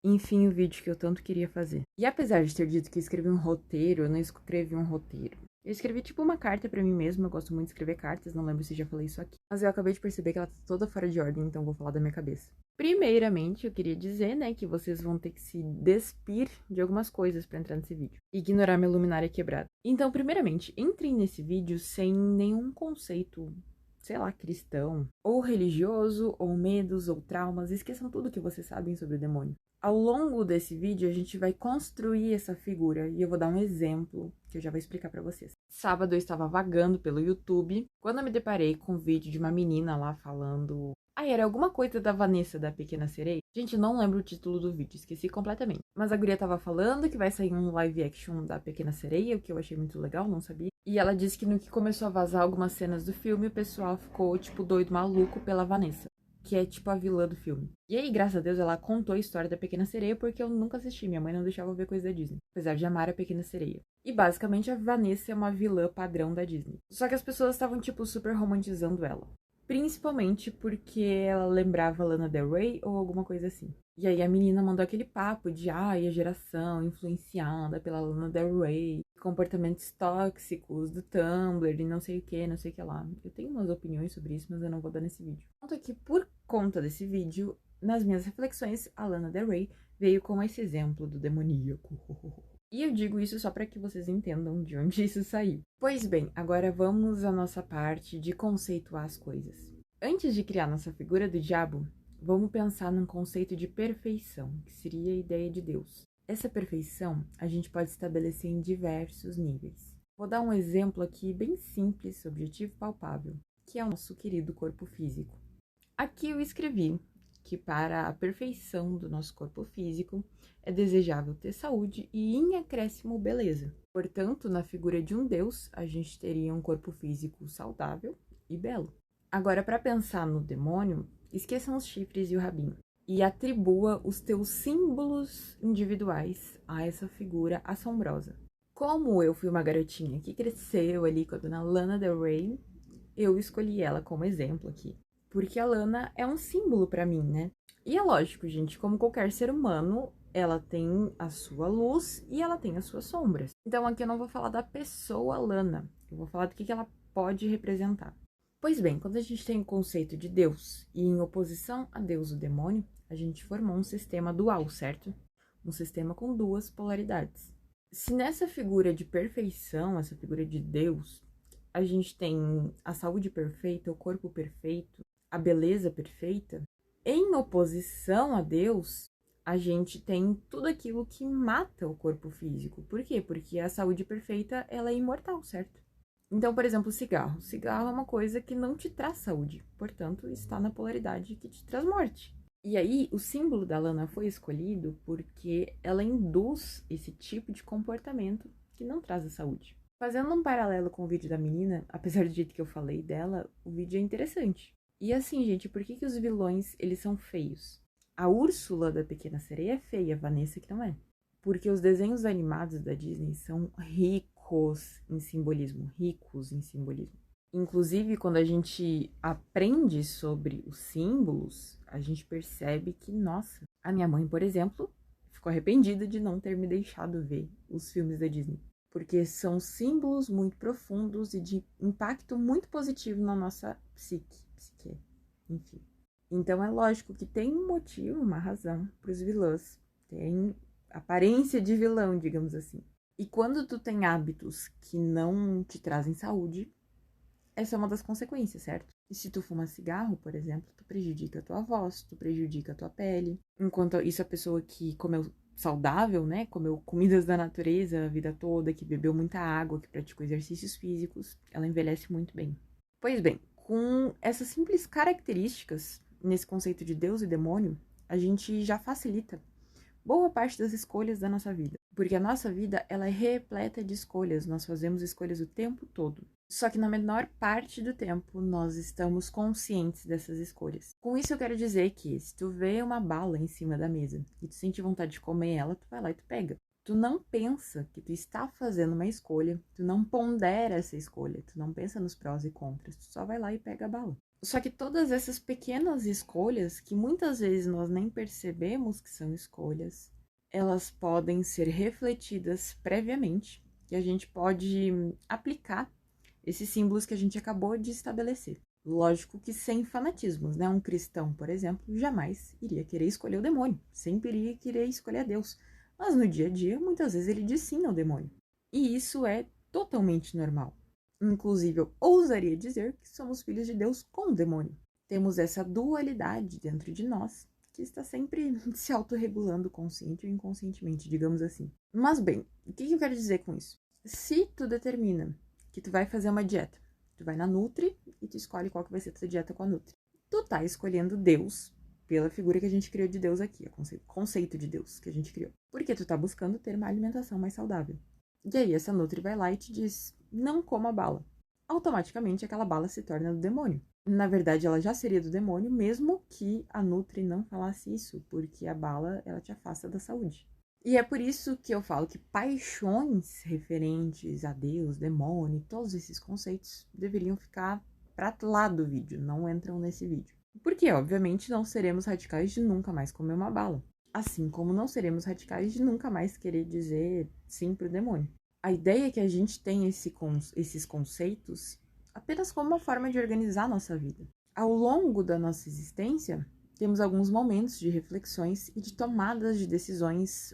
Enfim, o vídeo que eu tanto queria fazer. E apesar de ter dito que eu escrevi um roteiro, eu não escrevi um roteiro. Eu escrevi tipo uma carta pra mim mesma, eu gosto muito de escrever cartas, não lembro se já falei isso aqui. Mas eu acabei de perceber que ela tá toda fora de ordem, então vou falar da minha cabeça. Primeiramente, eu queria dizer, né, que vocês vão ter que se despir de algumas coisas pra entrar nesse vídeo. Ignorar minha luminária quebrada. Então, primeiramente, entrem nesse vídeo sem nenhum conceito, sei lá, cristão, ou religioso, ou medos, ou traumas. Esqueçam tudo que vocês sabem sobre o demônio. Ao longo desse vídeo, a gente vai construir essa figura e eu vou dar um exemplo que eu já vou explicar pra vocês. Sábado eu estava vagando pelo YouTube quando eu me deparei com um vídeo de uma menina lá falando... era alguma coisa da Vanessa, da Pequena Sereia. Gente, eu não lembro o título do vídeo, esqueci completamente. Mas a guria tava falando que vai sair um live action da Pequena Sereia, o que eu achei muito legal, não sabia. E ela disse que no que começou a vazar algumas cenas do filme, o pessoal ficou, tipo, doido maluco pela Vanessa, que é tipo a vilã do filme. E aí, graças a Deus, ela contou a história da Pequena Sereia, porque eu nunca assisti, minha mãe não deixava eu ver coisa da Disney, apesar de amar a Pequena Sereia. E basicamente a Vanessa é uma vilã padrão da Disney. Só que as pessoas estavam, tipo, super romantizando ela. Principalmente porque ela lembrava Lana Del Rey ou alguma coisa assim. E aí a menina mandou aquele papo de, a geração influenciada pela Lana Del Rey, comportamentos tóxicos do Tumblr e não sei o que, não sei o que lá. Eu tenho umas opiniões sobre isso, mas eu não vou dar nesse vídeo. Conto que por conta desse vídeo, nas minhas reflexões, a Lana Del Rey veio como esse exemplo do demoníaco. E eu digo isso só para que vocês entendam de onde isso saiu. Pois bem, agora vamos à nossa parte de conceituar as coisas. Antes de criar nossa figura do diabo, vamos pensar num conceito de perfeição, que seria a ideia de Deus. Essa perfeição a gente pode estabelecer em diversos níveis. Vou dar um exemplo aqui bem simples, objetivo palpável, que é o nosso querido corpo físico. Aqui eu escrevi que para a perfeição do nosso corpo físico é desejável ter saúde e, em acréscimo, beleza. Portanto, na figura de um deus, a gente teria um corpo físico saudável e belo. Agora, para pensar no demônio, esqueçam os chifres e o rabinho e atribua os teus símbolos individuais a essa figura assombrosa. Como eu fui uma garotinha que cresceu ali com a dona Lana Del Rey, eu escolhi ela como exemplo aqui. Porque a Lana é um símbolo pra mim, né? E é lógico, gente, como qualquer ser humano, ela tem a sua luz e ela tem as suas sombras. Então aqui eu não vou falar da pessoa Lana, eu vou falar do que ela pode representar. Pois bem, quando a gente tem o conceito de Deus e em oposição a Deus o demônio, a gente formou um sistema dual, certo? Um sistema com duas polaridades. Se nessa figura de perfeição, essa figura de Deus, a gente tem a saúde perfeita, o corpo perfeito, a beleza perfeita, em oposição a Deus, a gente tem tudo aquilo que mata o corpo físico. Por quê? Porque a saúde perfeita, ela é imortal, certo? Então, por exemplo, o cigarro. O cigarro é uma coisa que não te traz saúde, portanto, está na polaridade que te traz morte. E aí, o símbolo da Lana foi escolhido porque ela induz esse tipo de comportamento que não traz a saúde. Fazendo um paralelo com o vídeo da menina, apesar do jeito que eu falei dela, o vídeo é interessante. E assim, gente, por que os vilões, eles são feios? A Úrsula da Pequena Sereia é feia, a Vanessa que não é. Porque os desenhos animados da Disney são ricos em simbolismo, ricos em simbolismo. Inclusive, quando a gente aprende sobre os símbolos, a gente percebe que, nossa, a minha mãe, por exemplo, ficou arrependida de não ter me deixado ver os filmes da Disney. Porque são símbolos muito profundos e de impacto muito positivo na nossa psique, enfim. Então é lógico que tem um motivo, uma razão para os vilãs terem aparência de vilão, digamos assim. E quando tu tem hábitos que não te trazem saúde, essa é uma das consequências, certo? E se tu fuma cigarro, por exemplo, tu prejudica a tua voz, tu prejudica a tua pele. Enquanto isso, a pessoa que comeu saudável, né? Comeu comidas da natureza a vida toda, que bebeu muita água, que praticou exercícios físicos, ela envelhece muito bem. Pois bem, com essas simples características, nesse conceito de Deus e demônio, a gente já facilita boa parte das escolhas da nossa vida. Porque a nossa vida, ela é repleta de escolhas, nós fazemos escolhas o tempo todo. Só que na menor parte do tempo, nós estamos conscientes dessas escolhas. Com isso eu quero dizer que, se tu vê uma bala em cima da mesa e tu sente vontade de comer ela, tu vai lá e tu pega. Tu não pensa que tu está fazendo uma escolha, tu não pondera essa escolha, tu não pensa nos prós e contras, tu só vai lá e pega a bala. Só que todas essas pequenas escolhas, que muitas vezes nós nem percebemos que são escolhas, elas podem ser refletidas previamente e a gente pode aplicar esses símbolos que a gente acabou de estabelecer. Lógico que sem fanatismos, né? Um cristão, por exemplo, jamais iria querer escolher o demônio, sempre iria querer escolher a Deus. Mas no dia a dia, muitas vezes ele diz sim ao demônio. E isso é totalmente normal. Inclusive, eu ousaria dizer que somos filhos de Deus com o demônio. Temos essa dualidade dentro de nós, que está sempre se autorregulando consciente ou inconscientemente, digamos assim. Mas bem, o que eu quero dizer com isso? Se tu determina que tu vai fazer uma dieta, tu vai na Nutri e tu escolhe qual que vai ser a tua dieta com a Nutri. Tu tá escolhendo Deus pela figura que a gente criou de Deus aqui, o conceito de Deus que a gente criou. Porque tu tá buscando ter uma alimentação mais saudável. E aí essa Nutri vai lá e te diz, não coma bala. Automaticamente aquela bala se torna do demônio. Na verdade, ela já seria do demônio, mesmo que a Nutri não falasse isso, porque a bala, ela te afasta da saúde. E é por isso que eu falo que paixões referentes a Deus, demônio, todos esses conceitos deveriam ficar para lá do vídeo, não entram nesse vídeo. Porque, obviamente, não seremos radicais de nunca mais comer uma bala. Assim como não seremos radicais de nunca mais querer dizer sim pro demônio. A ideia é que a gente tem esses conceitos apenas como uma forma de organizar a nossa vida. Ao longo da nossa existência, temos alguns momentos de reflexões e de tomadas de decisões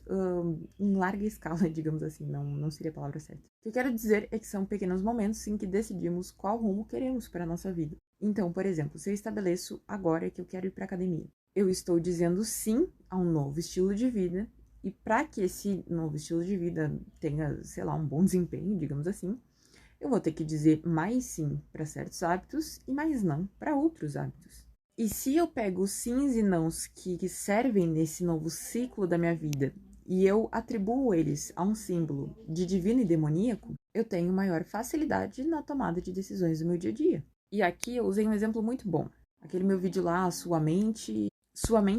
em larga escala, digamos assim, não seria a palavra certa. O que eu quero dizer é que são pequenos momentos em que decidimos qual rumo queremos para a nossa vida. Então, por exemplo, se eu estabeleço agora que eu quero ir para a academia, eu estou dizendo sim a um novo estilo de vida, e para que esse novo estilo de vida tenha, sei lá, um bom desempenho, digamos assim, eu vou ter que dizer mais sim para certos hábitos e mais não para outros hábitos. E se eu pego os sims e nãos que servem nesse novo ciclo da minha vida e eu atribuo eles a um símbolo de divino e demoníaco, eu tenho maior facilidade na tomada de decisões do meu dia a dia. E aqui eu usei um exemplo muito bom. Aquele meu vídeo lá, sua mente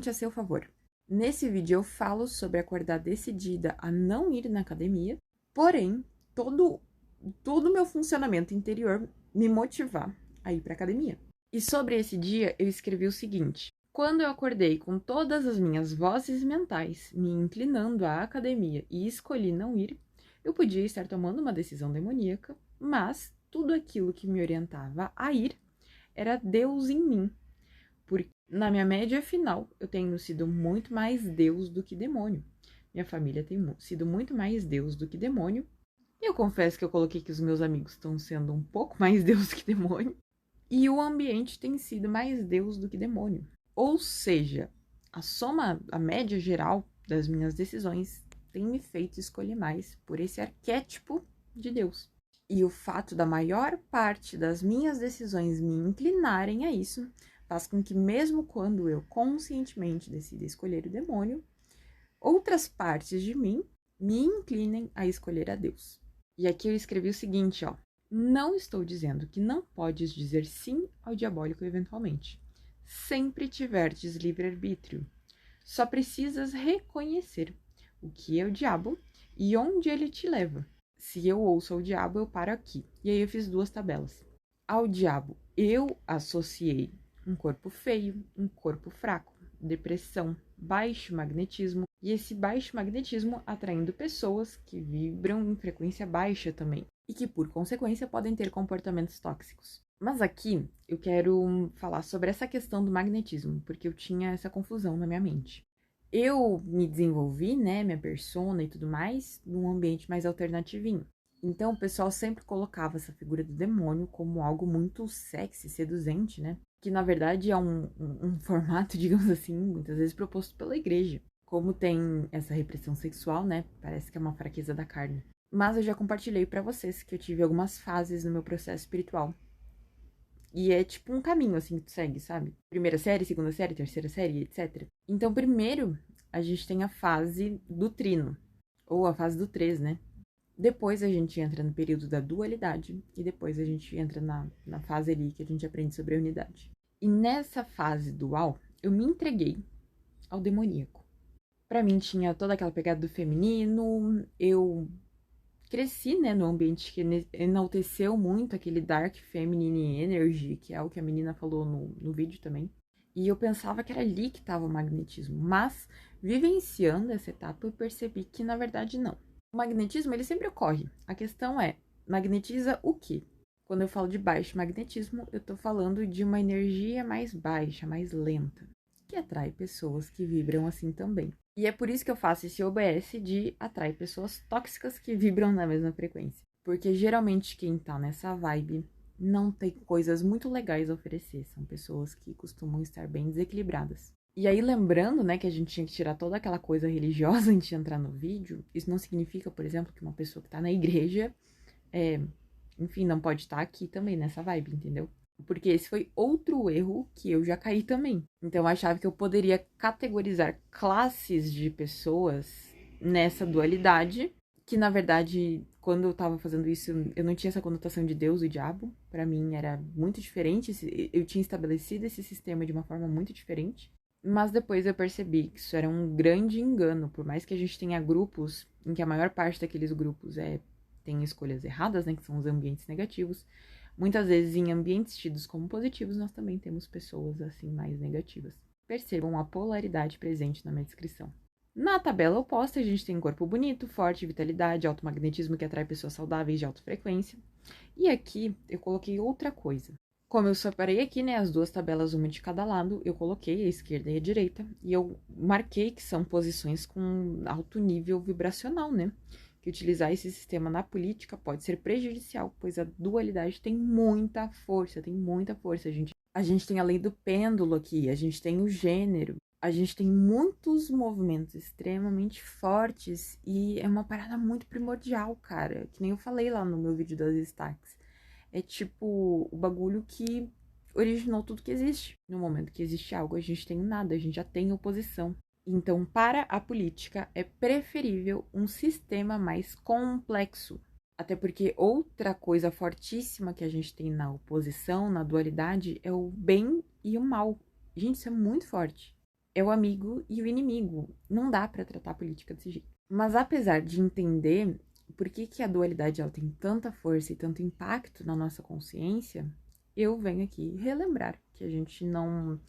a seu favor. Nesse vídeo eu falo sobre acordar decidida a não ir na academia, porém, todo o meu funcionamento interior me motivar a ir para academia. E sobre esse dia eu escrevi o seguinte: quando eu acordei com todas as minhas vozes mentais me inclinando à academia e escolhi não ir, eu podia estar tomando uma decisão demoníaca, mas tudo aquilo que me orientava a ir era Deus em mim, porque na minha média final eu tenho sido muito mais Deus do que demônio. Minha família tem sido muito mais Deus do que demônio. E eu confesso que eu coloquei que os meus amigos estão sendo um pouco mais Deus que demônio. E o ambiente tem sido mais Deus do que demônio. Ou seja, a média geral das minhas decisões tem me feito escolher mais por esse arquétipo de Deus. E o fato da maior parte das minhas decisões me inclinarem a isso faz com que, mesmo quando eu conscientemente decida escolher o demônio, outras partes de mim me inclinem a escolher a Deus. E aqui eu escrevi o seguinte, ó. Não estou dizendo que não podes dizer sim ao diabólico eventualmente. Sempre tiverdes livre-arbítrio. Só precisas reconhecer o que é o diabo e onde ele te leva. Se eu ouço ao diabo, eu paro aqui. E aí eu fiz 2 tabelas. Ao diabo, eu associei um corpo feio, um corpo fraco, depressão, baixo magnetismo, e esse baixo magnetismo atraindo pessoas que vibram em frequência baixa também, e que, por consequência, podem ter comportamentos tóxicos. Mas aqui eu quero falar sobre essa questão do magnetismo, porque eu tinha essa confusão na minha mente. Eu me desenvolvi, né, minha persona e tudo mais, num ambiente mais alternativinho. Então, o pessoal sempre colocava essa figura do demônio como algo muito sexy, seduzente, né? Que, na verdade, é um formato, digamos assim, muitas vezes proposto pela igreja. Como tem essa repressão sexual, né? Parece que é uma fraqueza da carne. Mas eu já compartilhei pra vocês que eu tive algumas fases no meu processo espiritual. E é tipo um caminho, assim, que tu segue, sabe? Primeira série, segunda série, terceira série, etc. Então, primeiro, a gente tem a fase do trino. Ou a fase do 3, né? Depois a gente entra no período da dualidade. E depois a gente entra na fase ali que a gente aprende sobre a unidade. E nessa fase dual, eu me entreguei ao demoníaco. Pra mim tinha toda aquela pegada do feminino. Eu cresci, né, num ambiente que enalteceu muito aquele Dark Feminine Energy, que é o que a menina falou no vídeo também. E eu pensava que era ali que estava o magnetismo, mas vivenciando essa etapa eu percebi que na verdade não. O magnetismo, ele sempre ocorre. A questão é, magnetiza o quê? Quando eu falo de baixo magnetismo, eu tô falando de uma energia mais baixa, mais lenta, que atrai pessoas que vibram assim também. E é por isso que eu faço esse OBS de atrair pessoas tóxicas que vibram na mesma frequência. Porque geralmente quem tá nessa vibe não tem coisas muito legais a oferecer. São pessoas que costumam estar bem desequilibradas. E aí, lembrando, né, que a gente tinha que tirar toda aquela coisa religiosa antes de entrar no vídeo, isso não significa, por exemplo, que uma pessoa que tá na igreja, enfim, não pode estar aqui também nessa vibe, entendeu? Porque esse foi outro erro que eu já caí também. Então, eu achava que eu poderia categorizar classes de pessoas nessa dualidade, que na verdade, quando eu tava fazendo isso, eu não tinha essa conotação de Deus e diabo. Pra mim era muito diferente, eu tinha estabelecido esse sistema de uma forma muito diferente. Mas depois eu percebi que isso era um grande engano, por mais que a gente tenha grupos em que a maior parte daqueles grupos tem escolhas erradas, né, que são os ambientes negativos. Muitas vezes em ambientes tidos como positivos, nós também temos pessoas assim mais negativas. Percebam a polaridade presente na minha descrição. Na tabela oposta, a gente tem corpo bonito, forte, vitalidade, automagnetismo que atrai pessoas saudáveis de alta frequência. E aqui eu coloquei outra coisa. Como eu separei aqui, né, as duas tabelas, uma de cada lado, eu coloquei a esquerda e a direita, e eu marquei que são posições com alto nível vibracional, né? Que utilizar esse sistema na política pode ser prejudicial, pois a dualidade tem muita força, gente. A gente tem a lei do pêndulo aqui, a gente tem o gênero, a gente tem muitos movimentos extremamente fortes, e é uma parada muito primordial, cara, que nem eu falei lá no meu vídeo das destaques. É tipo o bagulho que originou tudo que existe. No momento que existe algo, a gente tem nada, a gente já tem oposição. Então, para a política, é preferível um sistema mais complexo. Até porque outra coisa fortíssima que a gente tem na oposição, na dualidade, é o bem e o mal. Gente, isso é muito forte. É o amigo e o inimigo. Não dá para tratar a política desse jeito. Mas apesar de entender por que a dualidade ela tem tanta força e tanto impacto na nossa consciência, eu venho aqui relembrar que a gente não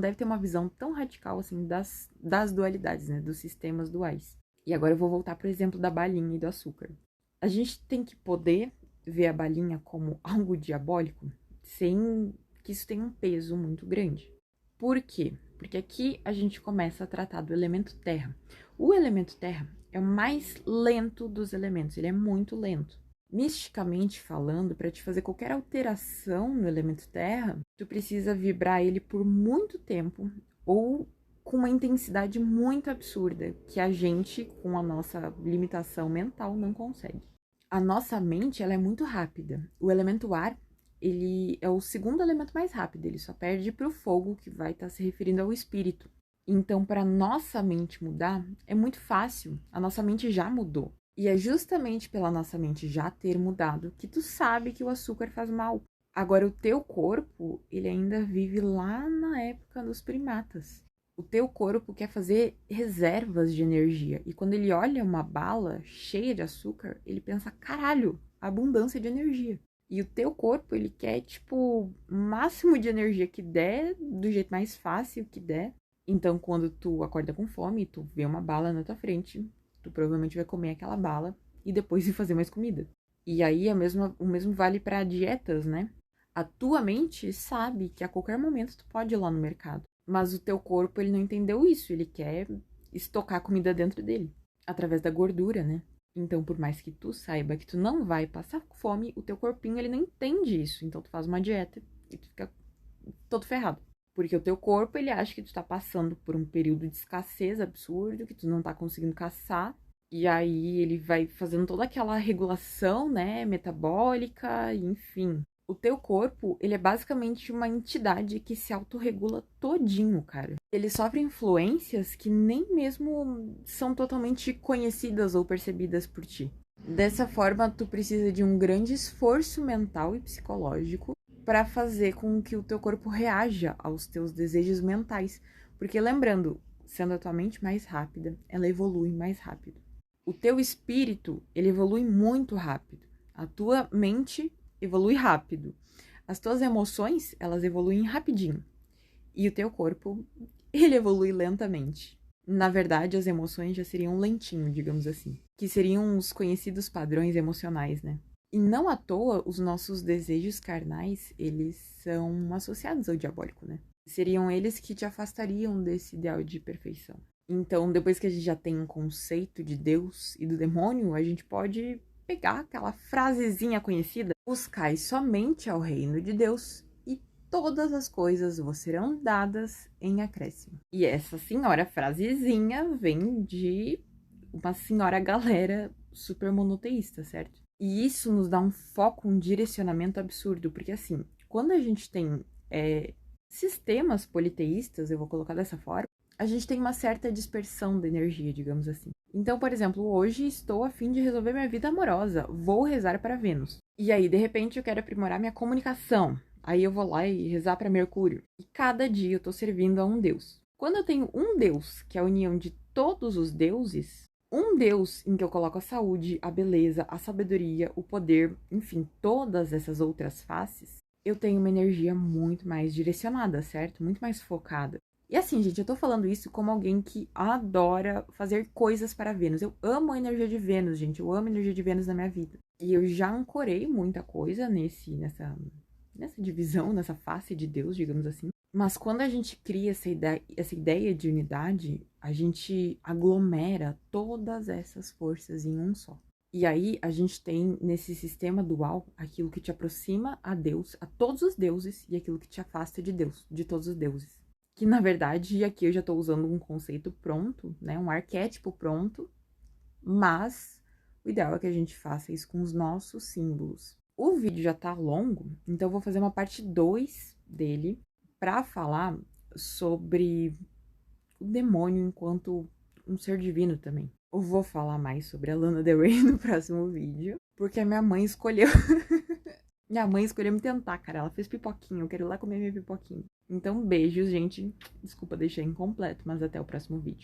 deve ter uma visão tão radical assim das dualidades, né, dos sistemas duais. E agora eu vou voltar pro exemplo da balinha e do açúcar. A gente tem que poder ver a balinha como algo diabólico sem que isso tenha um peso muito grande. Por quê? Porque aqui a gente começa a tratar do elemento terra. O elemento terra é o mais lento dos elementos, ele é muito lento. Misticamente falando, para te fazer qualquer alteração no elemento terra, tu precisa vibrar ele por muito tempo ou com uma intensidade muito absurda, que a gente, com a nossa limitação mental, não consegue. A nossa mente, ela é muito rápida. O elemento ar, ele é o segundo elemento mais rápido, ele só perde para o fogo, que vai estar se referindo ao espírito. Então, para nossa mente mudar, é muito fácil. A nossa mente já mudou. E é justamente pela nossa mente já ter mudado que tu sabe que o açúcar faz mal. Agora, o teu corpo, ele ainda vive lá na época dos primatas. O teu corpo quer fazer reservas de energia. E quando ele olha uma bala cheia de açúcar, ele pensa, caralho, abundância de energia. E o teu corpo, ele quer, tipo, o máximo de energia que der, do jeito mais fácil que der. Então, quando tu acorda com fome e tu vê uma bala na tua frente, tu provavelmente vai comer aquela bala e depois ir fazer mais comida. E aí, o mesmo vale para dietas, né? A tua mente sabe que a qualquer momento tu pode ir lá no mercado. Mas o teu corpo, ele não entendeu isso. Ele quer estocar comida dentro dele, através da gordura, né? Então, por mais que tu saiba que tu não vai passar fome, o teu corpinho, ele não entende isso. Então, tu faz uma dieta e tu fica todo ferrado. Porque o teu corpo, ele acha que tu tá passando por um período de escassez absurdo, que tu não tá conseguindo caçar. E aí ele vai fazendo toda aquela regulação, né, metabólica, enfim. O teu corpo, ele é basicamente uma entidade que se autorregula todinho, cara. Ele sofre influências que nem mesmo são totalmente conhecidas ou percebidas por ti. Dessa forma, tu precisa de um grande esforço mental e psicológico para fazer com que o teu corpo reaja aos teus desejos mentais. Porque lembrando, sendo a tua mente mais rápida, ela evolui mais rápido. O teu espírito, ele evolui muito rápido. A tua mente evolui rápido. As tuas emoções, elas evoluem rapidinho. E o teu corpo, ele evolui lentamente. Na verdade, as emoções já seriam lentinho, digamos assim. Que seriam os conhecidos padrões emocionais, né? E não à toa, os nossos desejos carnais, eles são associados ao diabólico, né? Seriam eles que te afastariam desse ideal de perfeição. Então, depois que a gente já tem um conceito de Deus e do demônio, a gente pode pegar aquela frasezinha conhecida: buscai somente ao reino de Deus e todas as coisas vos serão dadas em acréscimo. E essa senhora frasezinha vem de uma senhora galera super monoteísta, certo? E isso nos dá um foco, um direcionamento absurdo, porque assim, quando a gente tem sistemas politeístas, eu vou colocar dessa forma, a gente tem uma certa dispersão da energia, digamos assim. Então, por exemplo, hoje estou a fim de resolver minha vida amorosa, vou rezar para Vênus. E aí, de repente, eu quero aprimorar minha comunicação. Aí eu vou lá e rezar para Mercúrio. E cada dia eu tô servindo a um deus. Quando eu tenho um deus, que é a união de todos os deuses, um deus em que eu coloco a saúde, a beleza, a sabedoria, o poder, enfim, todas essas outras faces, eu tenho uma energia muito mais direcionada, certo? Muito mais focada. E assim, gente, eu tô falando isso como alguém que adora fazer coisas para Vênus. Eu amo a energia de Vênus, gente. Eu amo a energia de Vênus na minha vida. E eu já ancorei muita coisa nessa divisão, nessa face de Deus, digamos assim. Mas quando a gente cria essa ideia de unidade, a gente aglomera todas essas forças em um só. E aí a gente tem nesse sistema dual aquilo que te aproxima a Deus, a todos os deuses, e aquilo que te afasta de Deus, de todos os deuses. Que na verdade, aqui eu já tô usando um conceito pronto, né? Um arquétipo pronto, mas o ideal é que a gente faça isso com os nossos símbolos. O vídeo já tá longo, então eu vou fazer uma parte 2 dele para falar sobre o demônio enquanto um ser divino também. Eu vou falar mais sobre a Lana Del Rey no próximo vídeo, porque a minha mãe escolheu. Minha mãe escolheu me tentar, cara. Ela fez pipoquinha, eu quero ir lá comer minha pipoquinha. Então, beijos, gente. Desculpa deixar incompleto, mas até o próximo vídeo.